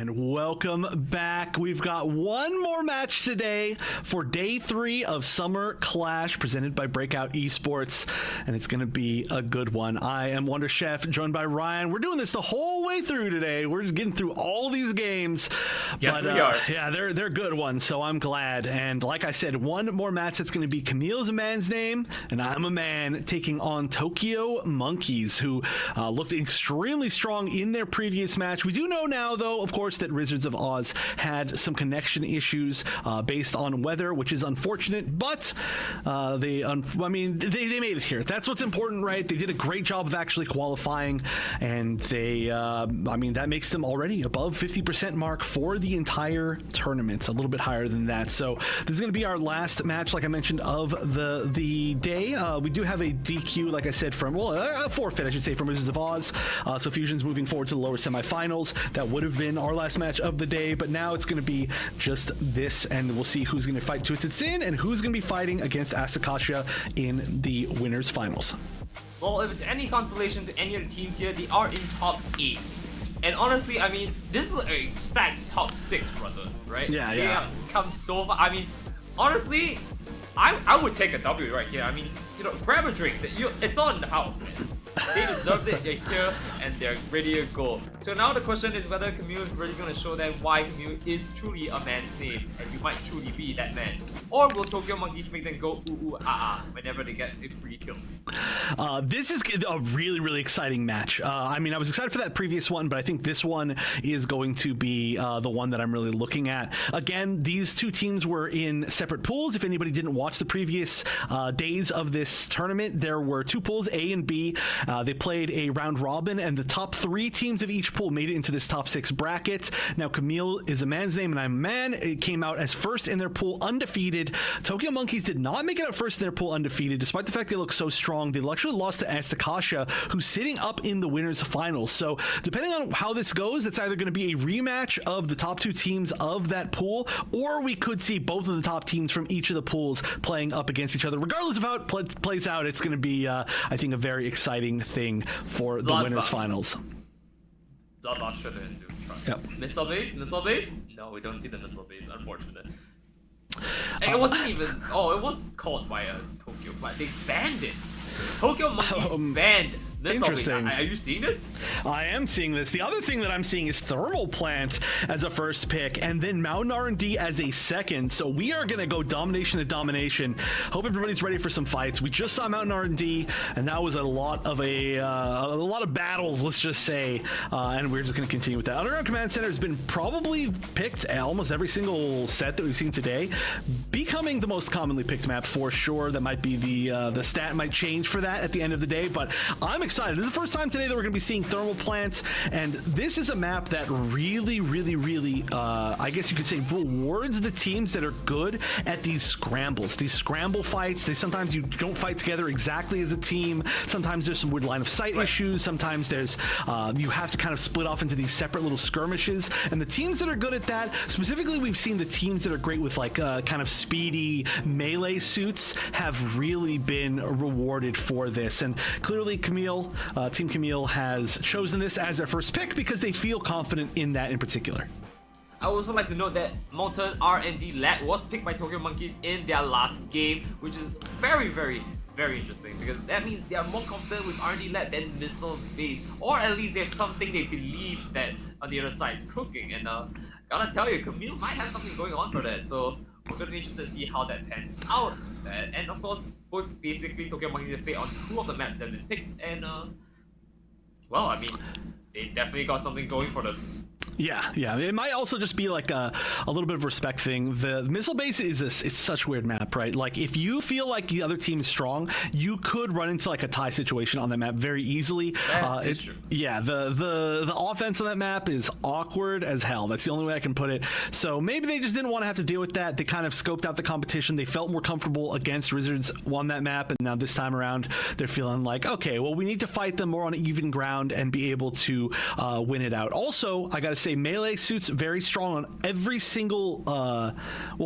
And welcome back. We've got one more match today for day 3 of Summer Clash presented by Breakout Esports, and it's going to be a good one. I am Wonder Chef, joined by Ryan. We're doing this the whole way through today. We're just getting through all these games. Yes, we are. Yeah, they're good ones, so I'm glad. And like I said, one more match that's going to be Kamille's a man's name, and I'm a man taking on Tokyo Monkeys, who looked extremely strong in their previous match. We do know now, though, of course, that Wizards of Oz had some connection issues based on weather, which is unfortunate, but they made it here. That's what's important, right? They did a great job of actually qualifying, and they, that makes them already above 50% mark for the entire tournament, a little bit higher than that. So this is going to be our last match, like I mentioned, of the day. We do have a DQ, like I said, from, a forfeit, I should say, from Wizards of Oz. So Fusion's moving forward to the lower semifinals. That would have been our last match of the day, but now it's going to be just this, and we'll see who's going to fight Twisted Sin and who's going to be fighting against Asakasha in the winners finals. Well, if it's any consolation to any of the teams here, they are in top 8. And honestly, this is a stacked top 6, brother, right? Yeah. They have come so far. Honestly, I would take a W right here. Grab a drink. It's all in the house, man. They deserved it. They're here and they're ready to go. So now the question is whether Kamille is really going to show them why Kamille is truly a man's name and you might truly be that man. Or will Tokyo Monkeys make them go ooh ah whenever they get a free kill? This is a really, really exciting match. I was excited for that previous one, but I think this one is going to be the one that I'm really looking at. Again, these two teams were in separate pools. If anybody didn't watch the previous days of this tournament, there were 2 pools, A and B. They played a round robin, and the top 3 teams of each pool made it into this top 6 bracket. Now, Kamille is a man's name, and I'm a man. It came out as first in their pool, undefeated. Tokyo Monkeys did not make it out first in their pool, undefeated, despite the fact they look so strong. They actually lost to Astakasha, who's sitting up in the winners finals. So, depending on how this goes, it's either going to be a rematch of the top 2 teams of that pool, or we could see both of the top teams from each of the pools playing up against each other. Regardless of how it plays out, it's going to be, I think, a very exciting thing for the winners finals. Bloodbath sure to ensue, trust. Yep. Missile base? No, we don't see the missile base, unfortunate. And it wasn't even, it was called by Tokyo, but they banned it. Tokyo Monkeys banned missile base. Are you seeing this? I am seeing this. The other thing that I'm seeing is Thermal Plant as a first pick, and then Mountain R&D as a second. So we are going to go domination to domination. Hope everybody's ready for some fights. We just saw Mountain R&D, and that was a lot of battles, let's just say. And we're just going to continue with that. Underground Command Center has been probably picked almost every single set that we've seen today, becoming the most commonly picked map for sure. That might be the stat might change for that at the end of the day, but I'm excited. This is the first time today that we're going to be seeing Thermal Plant, and this is a map that really, really, really, I guess you could say, rewards the teams that are good at these scrambles, these scramble fights. Sometimes you don't fight together exactly as a team. Sometimes there's some weird line of sight issues. Sometimes there's you have to kind of split off into these separate little skirmishes, and the teams that are good at that, specifically we've seen the teams that are great with like kind of speedy melee suits have really been rewarded for this. And clearly Kamille, Team Kamille has chosen this as their first pick because they feel confident in that in particular. I would also like to note that Mountain R&D Lad was picked by Tokyo Monkeys in their last game, which is very, very, very interesting because that means they are more confident with R&D Lad than Missile Base, or at least there's something they believe that on the other side is cooking. And gotta tell you, Kamille might have something going on for that, so we're gonna be interested to see how that pans out. And of course, both basically Tokyo Monkeys have played on 2 of the maps that have been picked, and they've definitely got something going for them. Yeah. It might also just be like a little bit of respect thing. The missile base it's such a weird map, right? Like if you feel like the other team is strong, you could run into like a tie situation on that map very easily. It's true. Yeah, the offense on that map is awkward as hell. That's the only way I can put it. So maybe they just didn't want to have to deal with that. They kind of scoped out the competition. They felt more comfortable against Wizards on that map, and now this time around they're feeling like, okay, well, we need to fight them more on even ground and be able to win it out. Also, I gotta say Melee suits very strong on every single,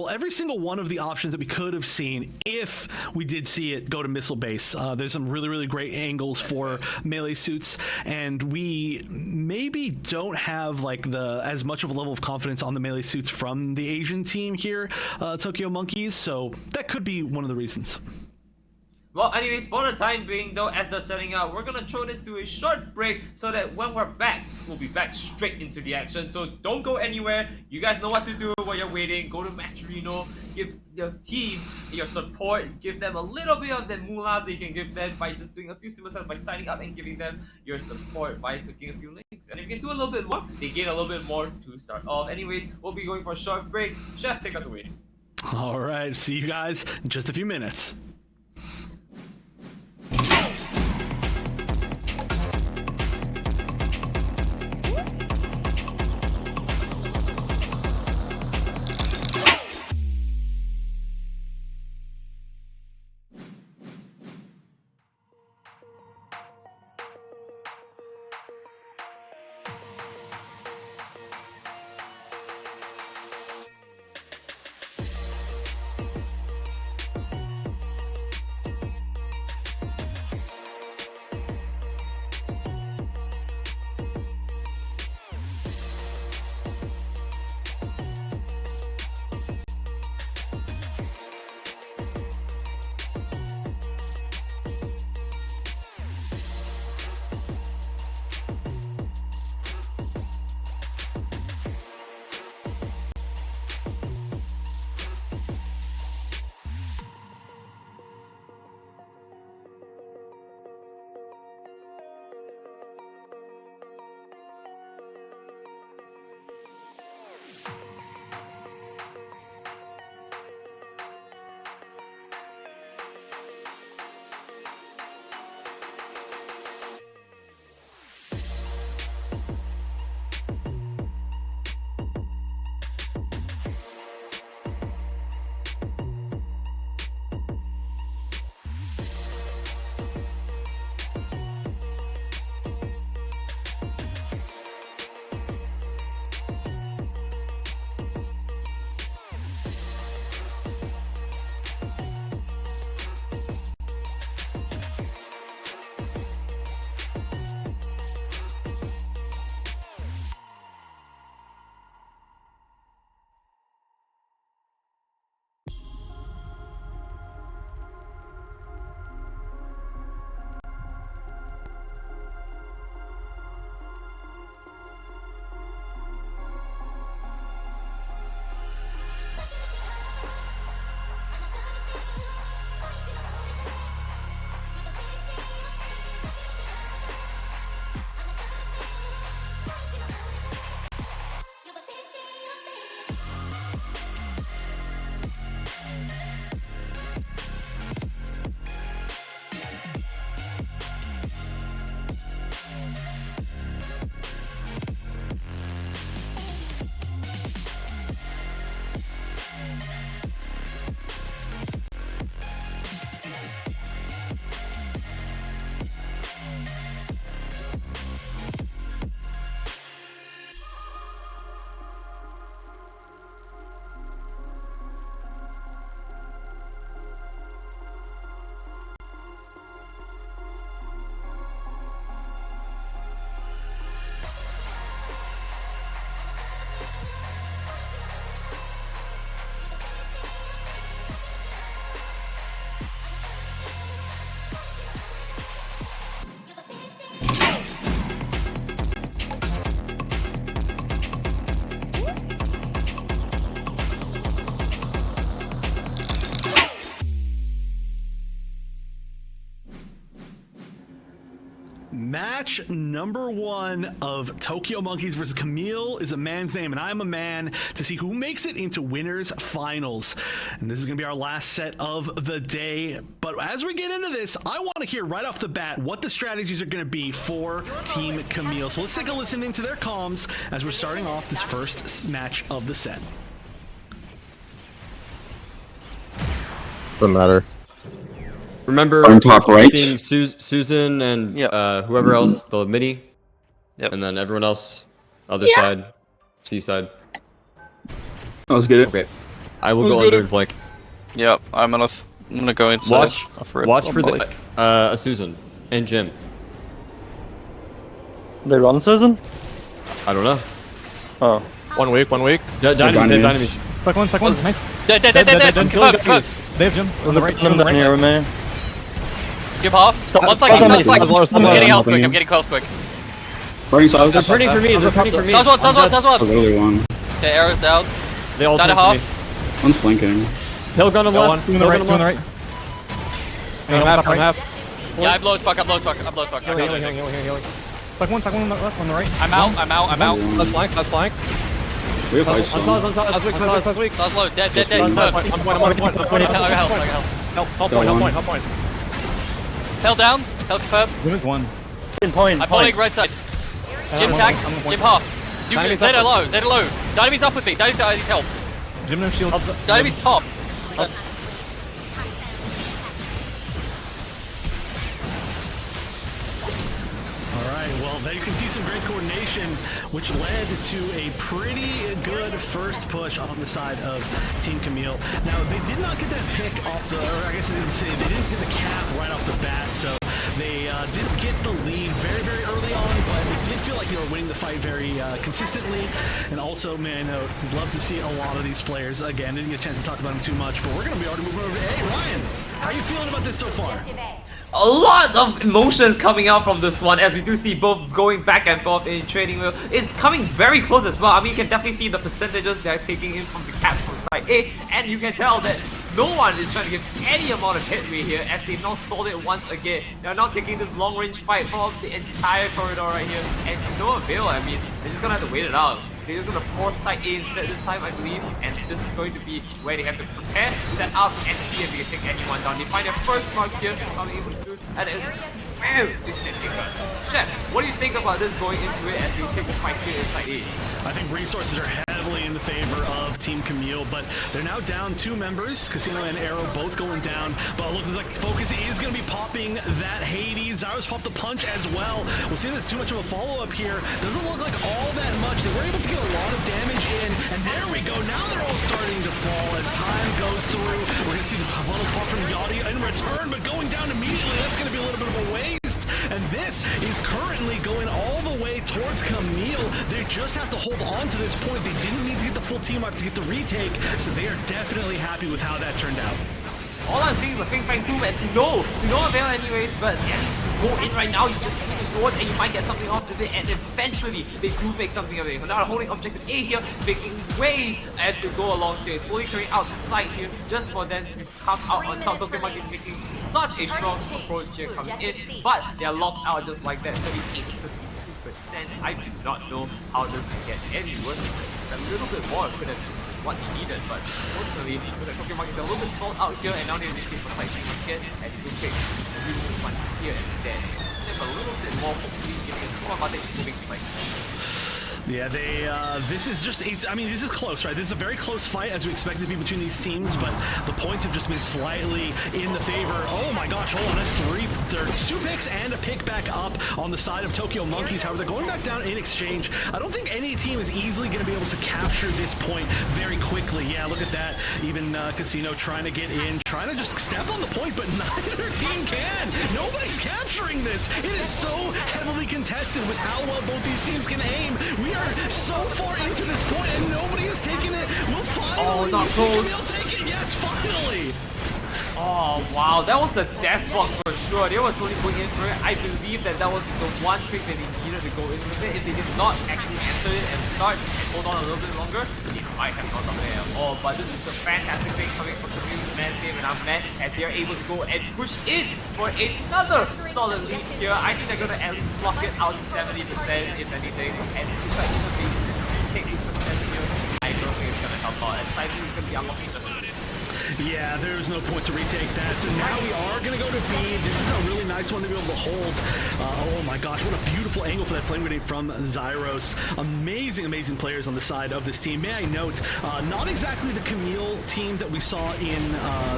every single one of the options that we could have seen if we did see it go to missile base. There's some really, really great angles for Melee suits, and we maybe don't have like as much of a level of confidence on the Melee suits from the Asian team here, Tokyo Monkeys. So that could be one of the reasons. Well, anyways, for the time being though, as they're setting up, we're gonna throw this to a short break so that when we're back, we'll be back straight into the action. So don't go anywhere. You guys know what to do while you're waiting. Go to Matcherino, give your teams your support, give them a little bit of the moolahs that you can give them by just doing a few simple steps by signing up and giving them your support by clicking a few links. And if you can do a little bit more, they gain a little bit more to start off. Anyways, we'll be going for a short break. Chef, take us away. All right, see you guys in just a few minutes. Match number one of Tokyo Monkeys versus Kamille is a man's name, and I'm a man, to see who makes it into winners finals. And this is going to be our last set of the day. But as we get into this, I want to hear right off the bat what the strategies are going to be for Team Kamille. So let's take a listen into their comms as we're starting off this first match of the set. Doesn't matter. Remember on top right, being Susan and whoever else, the midi, and then everyone else, other side. Seaside. Let's get it. Okay. I will go under and flank. Yep, I'm gonna go inside. Watch for the Susan and Jim. They run Susan? I don't know. Oh. 1 week, 1 week. Dynamis. Second one, nice. Dead. Confirmed. They have Jim. On the right, Jim on the Down here right. with me. Jim off. One Stop flank. me. I'm getting health quick. I'm getting health quick. Burning sauce. They're turning for me. They're turning for me. South one. Literally one. Okay, arrows down. They all Down turn a for me. half. One's flanking. Hill gun on Got one. left. Two on the Hill right, gun two on the left. right. I'm half. Yeah, I'm low as fuck. I got it. Healing. Stuck one on the left, on the right. I'm out. Let's flank. We have On fights. sauce. Last week. South low. Dead. I'm Confirmed. point. I got health. Help point. Hell down. Hell confirmed. Jim is one. Point. I'm holding right side. Jim tagged. Jim half. You Dynamis Zed up. low. Dynamis up with me. Dynamis needs help. Jim no shield. Dynamis top. All right, well, there you can see some great coordination, which led to a pretty good first push on the side of Team Kamille. Now, they did not get that pick off the, or I guess they didn't get the cap right off the bat, so they did get the lead very, very early on, but it did feel like they were winning the fight very consistently. And also, man, we'd love to see a lot of these players. Again, didn't get a chance to talk about them too much, but we're going to be already moving over to A. Ryan, how are you feeling about this so far? A lot of emotions coming out from this one, as we do see both going back and forth in trading wheel. It's coming very close as well. I mean, you can definitely see the percentages they're taking in from the caps from side A, and you can tell that no one is trying to give any amount of hit rate here, as they've now stalled it once again. They're now taking this long range fight for the entire corridor right here, and to no avail. I mean, they're just gonna have to wait it out. They're just gonna force side A instead this time, I believe, and this is going to be where they have to prepare, set up, and see if they can take anyone down. They find their first mark here, are able to choose, and it's ridiculous. Chef, what do you think about this going into it as we take the fight here inside A? I think resources are heavily in the favor of Team Kamille, but they're now down 2 members, Casino and Arrow both going down, but it looks like Focus is going to be popping that Hades. Zyros popped the punch as well. We'll see if there's too much of a follow-up here. Doesn't look like all that much. They were able to get a lot of damage in, and there we go. Now they're all starting to fall as time goes through. We're going to see the bottles pop from Yachty in return, but going down immediately, that's going to be a little bit of a waste. And this is currently going all the way towards Kamille. They just have to hold on to this point. They didn't need to get the full team up to get the retake, so they are definitely happy with how that turned out. All I'm seeing is a Ping Fang Boom and no avail anyways, but yeah, you go in right now, you just see the sword and you might get something off of it, and eventually they do make something of it. So now holding objective A here, making waves as they go along here, slowly clearing out the site here, just for them to come out on top. Tokyo Monkey making such a strong approach here coming in, but they're locked out just like that, 38-52%. I do not know how this can get any worse. Just a little bit more could have what he needed, but unfortunately, the Tokyo Monkeys are a little bit stalled out here, and now they're looking for fighting again, and they do take really fun here and there. There's a little bit more, hopefully, giving a score advantage moving to fight. Yeah, this is just, I mean, this is close, right? This is a very close fight, as we expect it to be between these teams, but the points have just been slightly in the favor. Oh my gosh, hold on, there's 2 picks and a pick back up on the side of Tokyo Monkeys. However, they're going back down in exchange. I don't think any team is easily going to be able to capture this point very quickly. Yeah, look at that. Even Casino trying to get in, trying to just step on the point, but neither team can. Nobody's capturing this. It is so heavily contested with how well both these teams can aim. We are so far into this point and nobody has taken it. We'll finally see Kamille take it. Yes, finally. Oh wow, that was the death block for sure. They were slowly going in for it. I believe that was the one pick that they needed to go in with it. If they did not actually enter it and start, hold on a little bit longer, they might have not done it at all. But this is a fantastic thing coming from the Kamille man team, and I'm mad as they are able to go and push in for another solid lead here. I think they're gonna at least block it out 70% if anything, and if I even be take this percent here, I don't think it's gonna help out. And Cypher is gonna be unlocking just yeah, there's no point to retake that. So now we are going to go to B. This is a really nice one to be able to hold. Oh my gosh, what a beautiful angle for that flame grenade from Zyros. Amazing players on the side of this team. May I note, not exactly the Kamille team that we saw in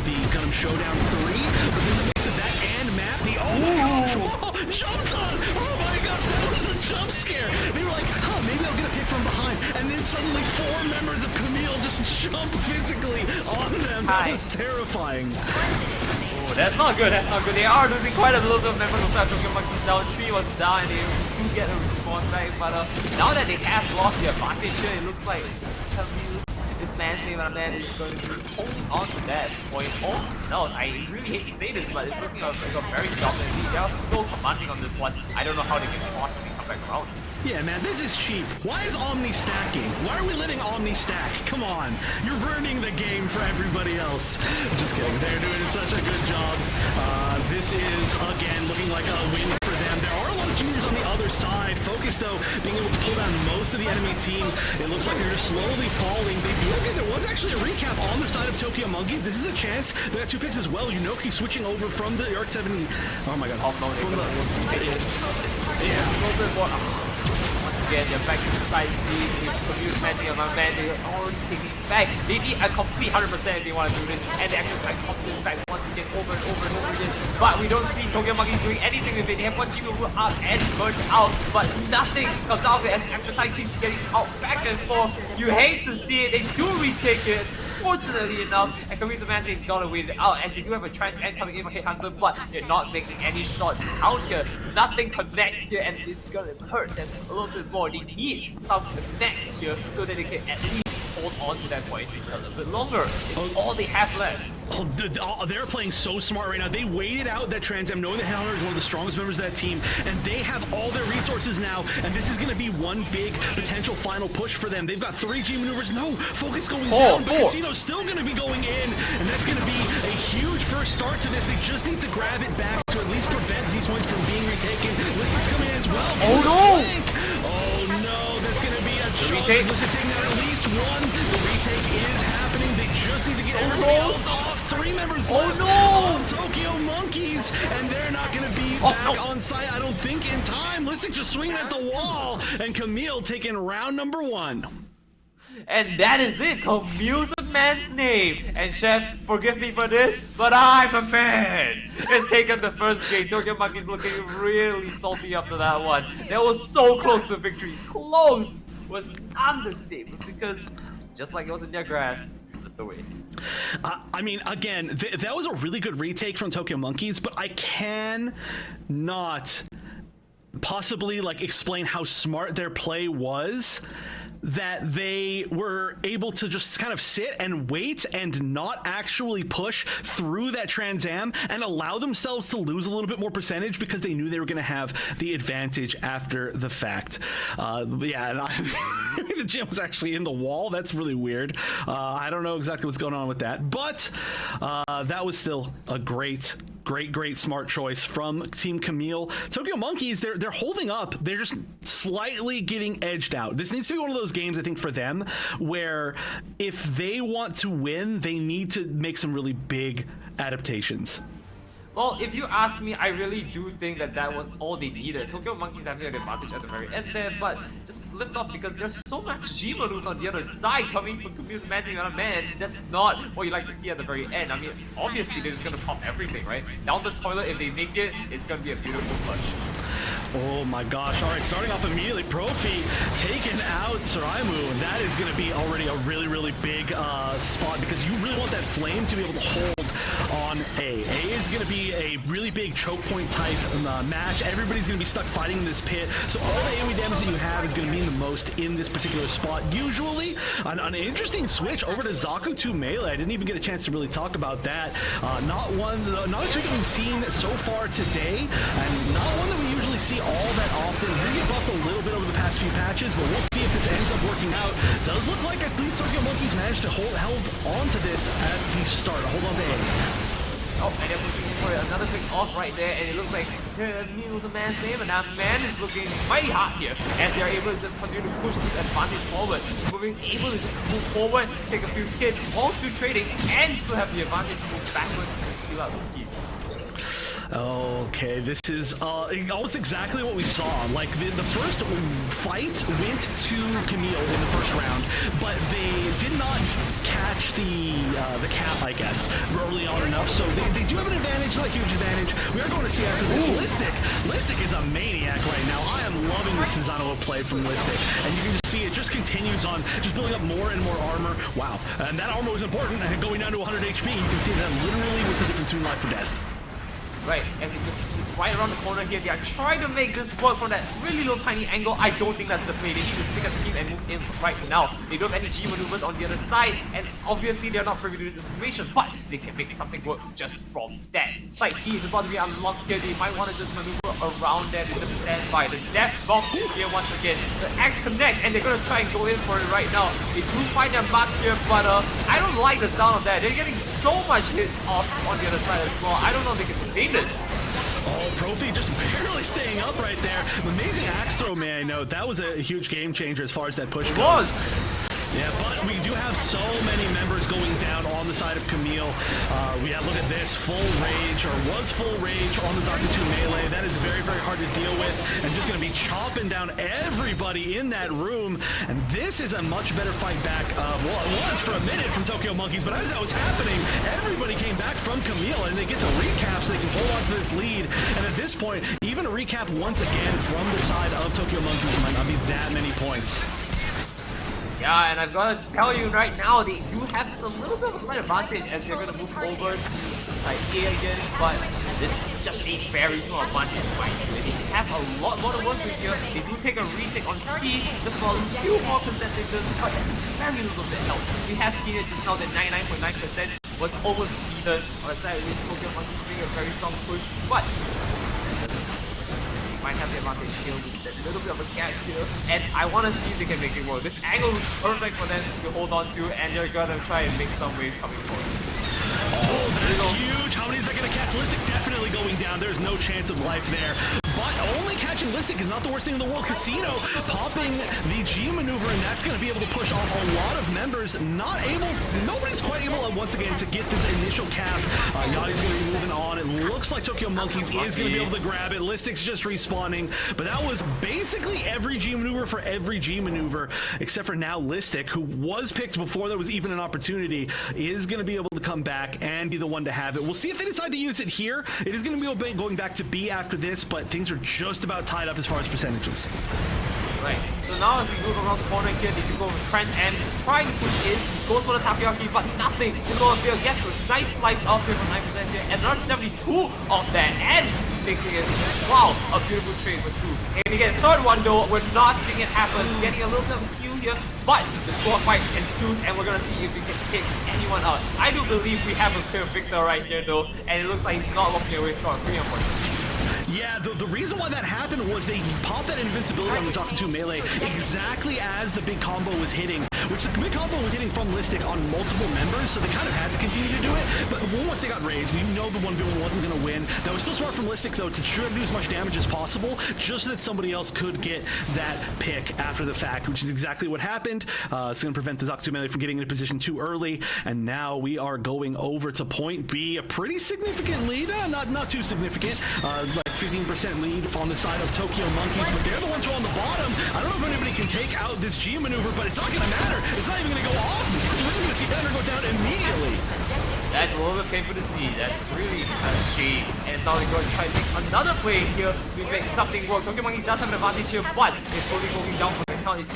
the Gundam Showdown 3, but there's a mix of that and Mafty. Oh my gosh, whoa, jumped on! Oh my gosh, that was a jump scare. They were like, huh, maybe I'll get a pick from behind, and then suddenly 4 members of Kamille just jump physically on them. That was terrifying. Oh, that's not good, that's not good. They are losing quite a little bit of members of Tokyo Monkeys down. 3 was down and they do get a response back, but now that they have lost their advantage here, it looks like Kamille, this man's name and man is going to be holding on to that point all themselves. I really hate to say this, but it's looking like a very dominant lead. They are so commanding on this one. I don't know how they can possibly come back around. Yeah, man, this is cheap. Why is Omni stacking? Why are we letting Omni stack? Come on. You're ruining the game for everybody else. Just kidding. They're doing such a good job. This is, again, looking like a win for them. There are a lot of juniors on the other side. Focus, though, being able to pull down most of the enemy team. It looks like they're just slowly falling. There was actually a recap on the side of Tokyo Monkeys. This is a chance. They got 2 picks as well. Yunoki switching over from the Arc 70. Oh my god. Again, they're back to the side B with Kamille manning on my man. They're already taking back. They need a complete 100% if they want to do this. And the actual side comes in back once again over and over and over again. But we don't see Tokyo Monkeys doing anything with it. They have one G move out and merge out, but nothing comes out of it as the actual side keeps getting out back and forth. You hate to see it. They do retake it. Fortunately enough, and Kamille's management is gonna win it out, and they do have a Trans End coming in for Headhunter, but they're not making any shots out here. Nothing connects here, and it's gonna hurt them a little bit more. They need some connects here so that they can at least hold on to that point a little bit longer. It's all they have left. They're playing so smart right now. They waited out that Trans Am, knowing that Headhunter is one of the strongest members of that team, and they have all their resources now, and this is going to be one big potential final push for them. They've got 3 G maneuvers. No, Focus going down, but Casino's still going to be going in, and that's going to be a huge first start to this. They just need to grab it back to at least prevent these points from being retaken. Lysic's coming in as well. Oh no! Oh no, that's going to be a chunk. retake. Lysic's taking out at least 1. The retake is happening. They just need to get everybody else off. 3 members left on Tokyo Monkeys, and they're not going to be back on site, I don't think, in time. Lysic just swinging at the wall, and Kamille taking round number 1. And that is it. Kamille's a man's name. And Chef, forgive me for this, but I'm a man. Has taken the first game. Tokyo Monkeys looking really salty after that one. That was so close to victory. Close was an understatement because just like it was in their grasp, slipped away. I mean, again, that was a really good retake from Tokyo Monkeys, but I can not possibly like explain how smart their play was, that they were able to just kind of sit and wait and not actually push through that Trans Am and allow themselves to lose a little bit more percentage because they knew they were going to have the advantage after the fact. Yeah, and the gym was actually in the wall. That's really weird. I don't know exactly what's going on with that, but that was still a great smart choice from Team Kamille. Tokyo Monkeys, they're holding up. They're just slightly getting edged out. This needs to be one of those games, I think, for them where if they want to win, they need to make some really big adaptations. Well, if you ask me, I really do think that was all they needed. Tokyo Monkeys having an advantage at the very end there, but just slipped off because there's so much G moves on the other side coming from Kamille's managing on a man. That's not what you like to see at the very end. I mean, obviously they're just gonna pop everything, right? Down the toilet, if they make it, it's gonna be a beautiful push. Oh my gosh. All right, starting off immediately, Profi taking out Suraimu. That is going to be already a really big spot because you really want that flame to be able to hold on A. A is going to be a really big choke point type match. Everybody's going to be stuck fighting in this pit. So all the AoE damage that you have is going to mean the most in this particular spot. Usually, an interesting switch over to Zaku to melee. I didn't even get a chance to really talk about that. Not a switch that we've seen so far today, and not one that we usually see all that often. We're gonna get buffed a little bit over the past few patches, but we'll see if this ends up working out. Does look like at least Tokyo Monkeys managed to held on to this at the start. Hold on to A. Oh, and they're looking for another pick off right there, and it looks like Kamille's a man's name, and that man is looking mighty hot here, as they're able to just continue to push this advantage forward. Able to just move forward, take a few hits, while still trading, and still have the advantage to move backwards to steal out the team. Okay, this is almost exactly what we saw. Like the first fight went to Kamille in the first round, but they did not catch the cap, I guess, early on enough. So they do have an advantage, not a huge advantage. We are going to see after this Listic is a maniac right now. I am loving the Susanoo play from Listic, and you can just see it just continues on, just building up more and more armor. Wow, and that armor was important. And going down to 100 HP, you can see that literally was the difference between life or death. Right, as you can see right around the corner here, they are trying to make this work from that really low tiny angle. I don't think that's the play. They need to stick as a team and move in right now. They don't have any G maneuvers on the other side, and obviously they're not privy to this information, but they can make something work just from that. Side C is about to be unlocked here. They might want to just maneuver around that with the standby. The depth bomb here once again. The X connect, and they're going to try and go in for it right now. They do find their mark here, but I don't like the sound of that. They're getting so much hits off on the other side as well. I don't know if they can sustain this. Oh, Profi just barely staying up right there. Amazing axe throw, may I note. That was a huge game changer as far as that push goes. Yeah, but we do have so many members going down on the side of Kamille. Yeah, look at this, full rage, or was full rage on the Zaku 2 melee. That is very, very hard to deal with, and just going to be chopping down everybody in that room. And this is a much better fight back. Well, it was for a minute from Tokyo Monkeys, but as that was happening, everybody came back from Kamille, and they get the recap so they can hold on to this lead. And at this point, even a recap once again from the side of Tokyo Monkeys might not be that many points. Yeah, and I've got to tell you right now, they do have some little bit of a slight advantage as they're going to move over to side A again, but this is just a very small advantage, right? They have a lot more to work with here. They do take a retake on C, just for a few more percentages, but very little bit help. We have seen it just now that 99.9% was almost even on the side of this Tokyo Monkeys doing a very strong push, but might have the advantage here with that little bit of a gap here, and I want to see if they can make it work. This angle is perfect for them to hold on to, and they're gonna try and make some waves coming forward. Oh, that's huge. How many is that going to catch? Listic definitely going down. There's no chance of life there. But only catching Listic is not the worst thing in the world. Casino popping the G maneuver, and that's going to be able to push off a lot of members. Nobody's quite able once again to get this initial cap. Yachty's going to be moving on. It looks like Tokyo Monkeys is going to be able to grab it. Listic's just respawning, but that was basically every G maneuver for every G maneuver, except for now Listic, who was picked before there was even an opportunity, is going to be able to come back and be the one to have it. We'll see if they decide to use it here. It is going to be going back to B after this, but things are just about tied up as far as percentages. Right, so now as we move around the corner here, they can go with Trent and try to push in. Goes for the takoyaki, but nothing. Bill gets a nice slice off here for 9% here, and another 72 of that. And thinking is, wow, a beautiful trade for 2. And again, third one though, we're not seeing it happen. Getting a little bit of a heal here, but the score fight ensues, and we're gonna see if we can pick anyone out. I do believe we have a clear victor right here though, and it looks like he's not walking away scot-free, unfortunately. Yeah, the reason why that happened was they popped that invincibility on the Zaku 2 melee exactly as the big combo was hitting, which the big combo was hitting from Listic on multiple members, so they kind of had to continue to do it. But once they got raged, you know the 1v1 wasn't going to win. That was still smart from Listic, though, to try to do as much damage as possible, just so that somebody else could get that pick after the fact, which is exactly what happened. It's going to prevent the Zaku 2 melee from getting in a position too early, and now we are going over to point B, a pretty significant lead, not too significant, like 15% lead on the side of Tokyo Monkeys, but they're the ones who are on the bottom. I don't know if anybody can take out this G maneuver, but it's not going to matter. It's not even going to go off. We're just going to see Thunder go down immediately. That's a little bit painful to see. That's really kind of shady. And now they're going to try to make another play here to make something work. Tokyo Monkey does have an advantage here, but it's slowly going down for the count. It's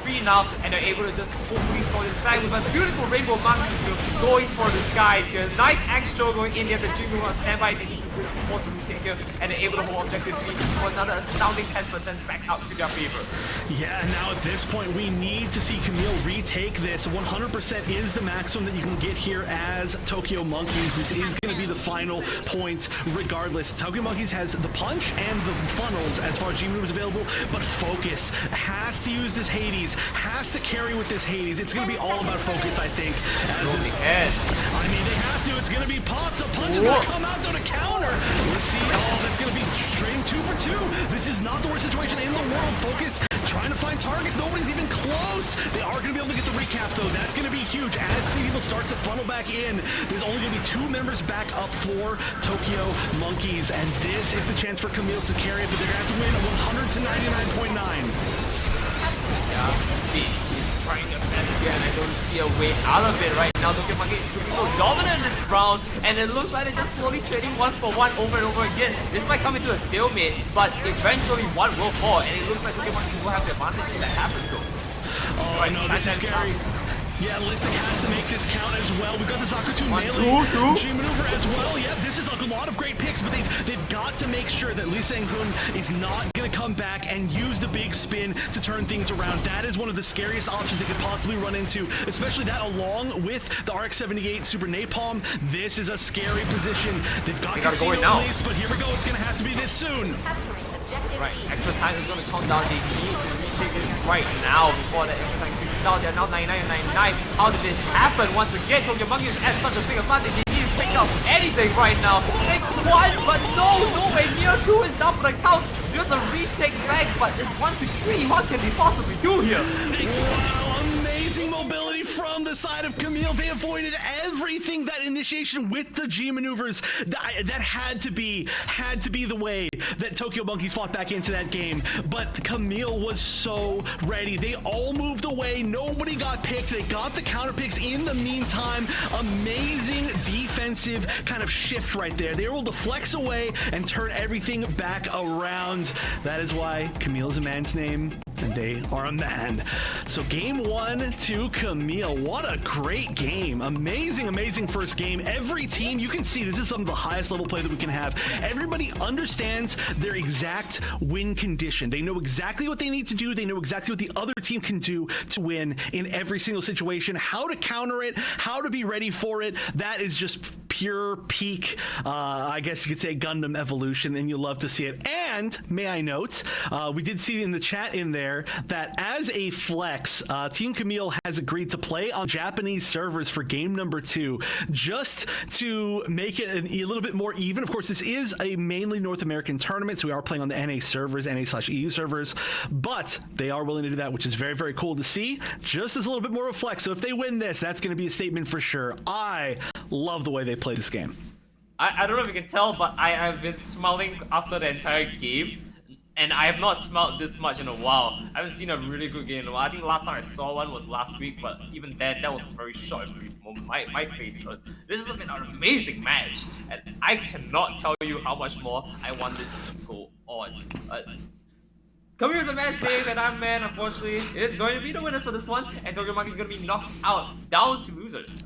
2-2-2-3 now, and they're able to just hopefully score this back with a beautiful rainbow monkey going for the skies here. Nice extra going in there. The Jingu on standby. They need to force the retake here, and they're able to hold objective B for another astounding 10% back out to their favor. Yeah, now at this point, we need to see Kamille retake this. 100% is the maximum that you can get here as Tokyo Monkeys. This is going to be the final point regardless. Tokyo Monkeys has the punch and the funnels as far as G maneuvers available, but focus has to use this Hades, has to carry with this Hades. It's going to be all about focus, I think. I mean, they have to. It's going to be popped. The punch is going to come out though to counter. corner. Let's see. Oh, that's going to be stream 2 for 2. This is not the worst situation in the world. Focus trying to find targets. Nobody's even close. They are going to be able to get the recap, though. That's going to be huge. As people start to funnel back in, there's only going to be 2 members back up for Tokyo Monkeys, and this is the chance for Kamille to carry it, but they're going to have to win 100 to 99.9. Yeah, he's trying their best again. I don't see a way out of it right now. Tokyo Monkeys is looking so dominant in this round, and it looks like they're just slowly trading one for one over and over again. This might come into a stalemate, but eventually one will fall, and it looks like Tokyo Monkeys will have the advantage if that happens though. Oh, I know, this is scary. Yeah, Listic has to make this count as well. We've got the Zakutu melee G maneuver as well. Yeah, this is a lot of great picks, but they've got to make sure that Lee Sang-hoon is not going to come back and use the big spin to turn things around. That is one of the scariest options they could possibly run into, especially that along with the RX-78 Super Napalm. This is a scary position. They've got to see now. But here we go. It's going to have to be this soon. Right, extra time is going to count down. They need to retake this right now before the extra time kicks down. They're now 99 and 99. How did this happen? Once again, Tokyo Monkeys at such a big advantage. They need to pick up anything right now. Takes 1, but no way near 2 is down for the count. Just a retake back, but it's 1 to 3. What can they possibly do here? Wow, amazing mobility from the side of Kamille. They avoided everything, that initiation with the G maneuvers. That had to be the way that Tokyo Monkeys fought back into that game. But Kamille was so ready. They all moved away. Nobody got picked. They got the counter picks in the meantime. Amazing defensive kind of shift right there. They were able to flex away and turn everything back around. That is why Kamille is a man's name, and they are a man. So game 1 to Kamille. What a great game. Amazing first game. Every team, you can see this is some of the highest level play that we can have. Everybody understands their exact win condition. They know exactly what they need to do. They know exactly what the other team can do to win in every single situation, how to counter it, how to be ready for it. That is just pure peak, I guess you could say, Gundam evolution, and you'll love to see it. And may I note, we did see in the chat in there that as a flex, Team Kamille has agreed to play on Japanese servers for game number 2, just to make it a little bit more even. Of course, this is a mainly North American tournament, so we are playing on the NA servers, NA/EU servers, but they are willing to do that, which is very cool to see. Just as a little bit more of a flex. So if they win this, that's going to be a statement for sure. I love the way they play this game. I don't know if you can tell, but I've been smiling after the entire game. And I have not smelled this much in a while. I haven't seen a really good game in a while. I think last time I saw one was last week, but even then, that was a very short and brief moment. My face hurts. This has been an amazing match, and I cannot tell you how much more I want this to go on. Kamille is a man's game, and I'm man, unfortunately. It is going to be the winners for this one, and Tokyo Monkey is going to be knocked out, down to losers.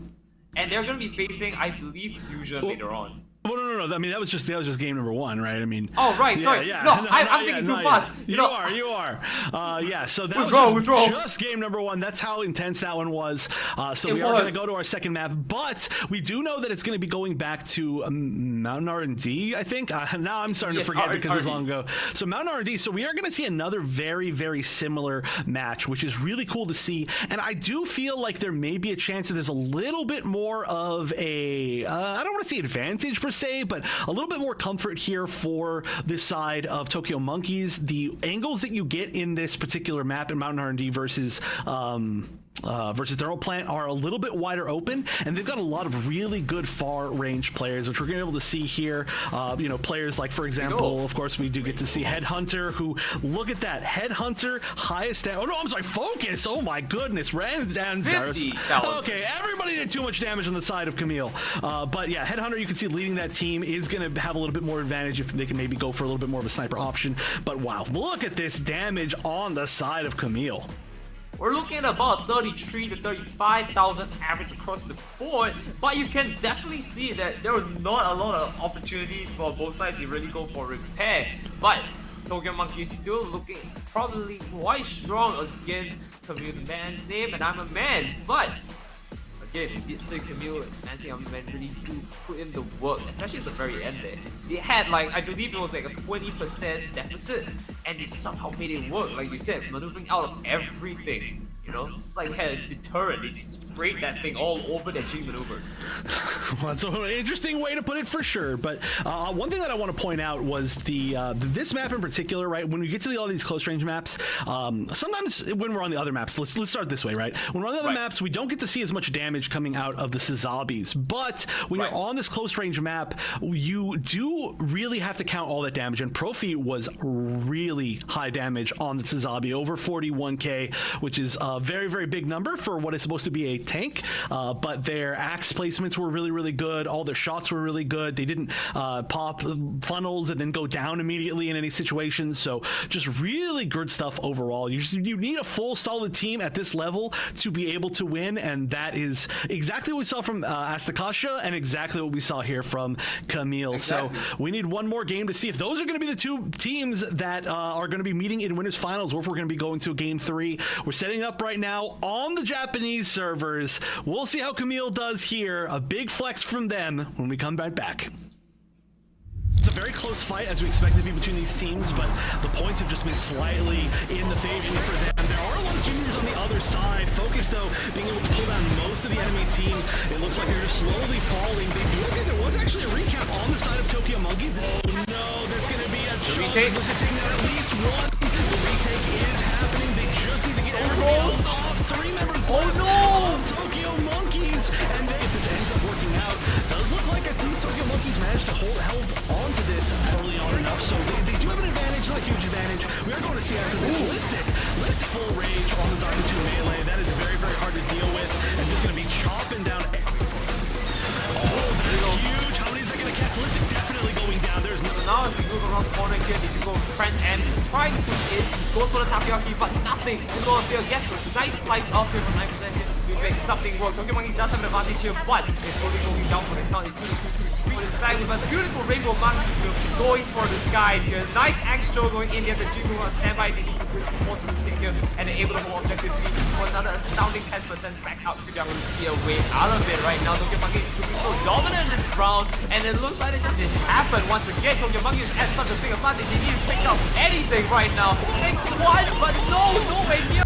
And they're going to be facing, I believe, Fusion later on. Well, no. I mean, that was just game number 1, right? I mean. Oh, right. Sorry. Yeah, no, I'm thinking too fast. You are. Yeah. So that was just game number 1. That's how intense that one was. So we are going to go to our second map, but we do know that it's going to be going back to Mountain R&D, I think. Now I'm starting to forget because it was long ago. So Mountain R&D. So we are going to see another very similar match, which is really cool to see. And I do feel like there may be a chance that there's a little bit more of a, I don't want to say advantage per se, but a little bit more comfort here for this side of Tokyo Monkeys. The angles that you get in this particular map in Mountain R&D versus Thermal Plant are a little bit wider open, and they've got a lot of really good far range players, which we're going to be able to see here. Players like, for example, of course, we do get to see Headhunter, who, look at that, Headhunter, highest down. Oh no, I'm sorry, Focus. Oh my goodness, ran down Zarus. Okay, everybody did too much damage on the side of Kamille. But yeah, Headhunter, you can see leading that team is going to have a little bit more advantage if they can maybe go for a little bit more of a sniper option. But wow, look at this damage on the side of Kamille. We're looking at about 33 to 35,000 average across the board, but you can definitely see that there was not a lot of opportunities for both sides to really go for repair. But Tokyo Monkey is still looking probably quite strong against Kamille's man's name, and I'm a man. But again, we did say Kamille is man really do put in the work, especially at the very end there. They had like, I believe it was like a 20% deficit, and they somehow made it work, like you said, maneuvering out of everything. You know, it's like they had a deterrent. They just sprayed that thing all over their G maneuvers. Well, that's an interesting way to put it for sure. But one thing that I want to point out was this map in particular, right? When we get to all these close range maps, sometimes when we're on the other maps, let's start this way, right? When we're on the other maps, we don't get to see as much damage coming out of the Sazabis. But when you're on this close range map, you do really have to count all that damage. And Profi was really high damage on the Sazabi, over 41k, which is a very, very big number for what is supposed to be a tank. But their axe placements were really, really good. All their shots were really good. They didn't pop funnels and then go down immediately in any situations. So just really good stuff overall. You need a full solid team at this level to be able to win, and that is exactly what we saw from Astakasha and exactly what we saw here from Kamille. Exactly. So we need one more game to see if those are going to be the two teams that are going to be meeting in winners finals, or if we're going to be going to a game 3. We're setting up right now on the Japanese servers. We'll see how Kamille does here. A big flex from them when we come right back. It's a very close fight, as we expected to be between these teams, but the points have just been slightly in the favor for them. There are a lot of juniors on the other side. Focus, though, being able to pull down most of the enemy team. It looks like they're just slowly falling. There was actually a recap on the side of Tokyo Monkeys. Oh no, there's going to be a retake. Looks like taking out at least one. The retake is happening. They just need to get everybody else off. 3 members left on Tokyo Monkeys. And if this ends up working out, does look like at least Tokyo Monkeys managed to hold onto this early on enough. So they do have an advantage, not a huge advantage. We are going to see after this List full rage on the Zarya 2 melee. That is very, very hard to deal with. And just going to be chopping down. Oh, that's huge. How many is that going to catch? Listic definitely going down. There's no. Now if you move around the corner here, if you go Trent and try to push in, goes for the takoyaki, but nothing to go there. Yes, nice slice off here from 9% here to make something work. Tokyo Monkey does have an advantage here, but it's slowly going down for the count. It's too sweet. But in fact, with a beautiful rainbow monkey going for the skies here. Nice axe show going in there. The Jimu on standby. They need to push force to stick here, and they're able to hold objective B for another astounding 10% back out. They're going to see a way out of it right now. Tokyo Monkey is looking so dominant in this round, and it looks like it just didn't happen once again. Tokyo Monkey is at such a big advantage. They need to pick up anything right now. Takes one, but no way near.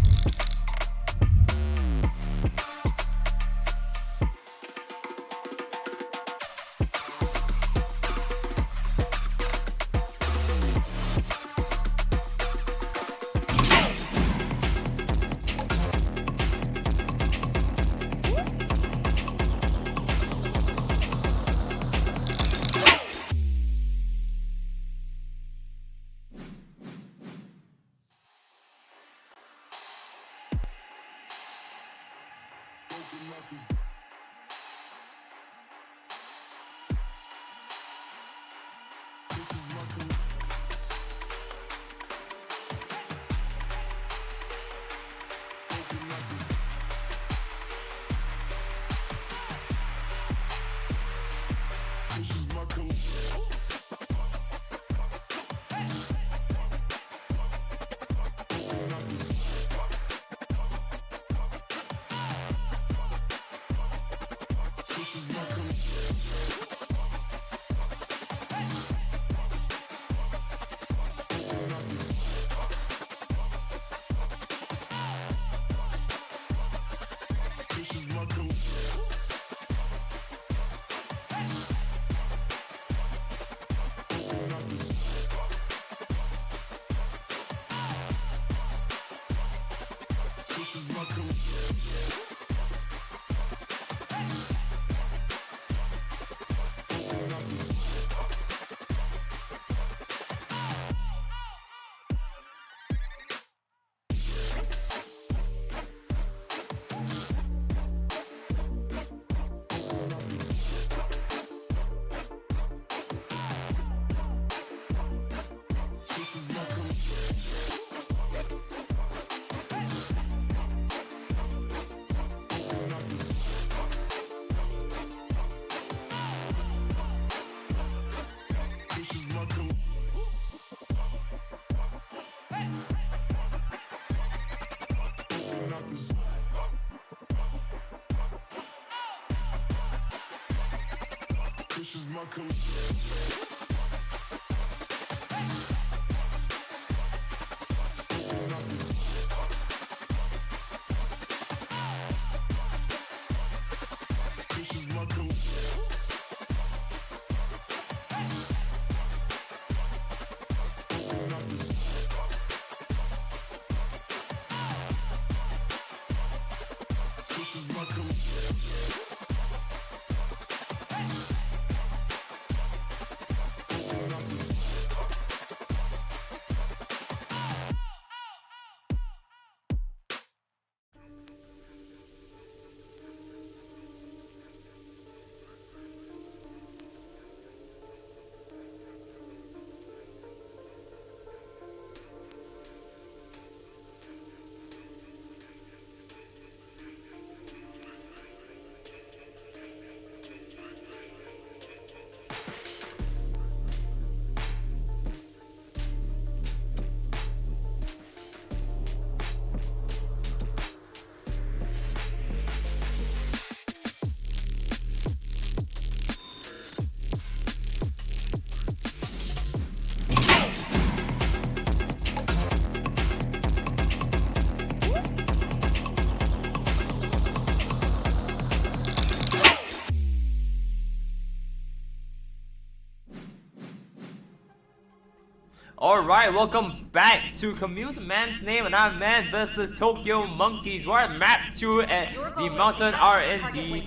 Alright, welcome back to Kamille's Man's Name and I'm Man versus Tokyo Monkeys. We're at map 2 at the Mountain R&D.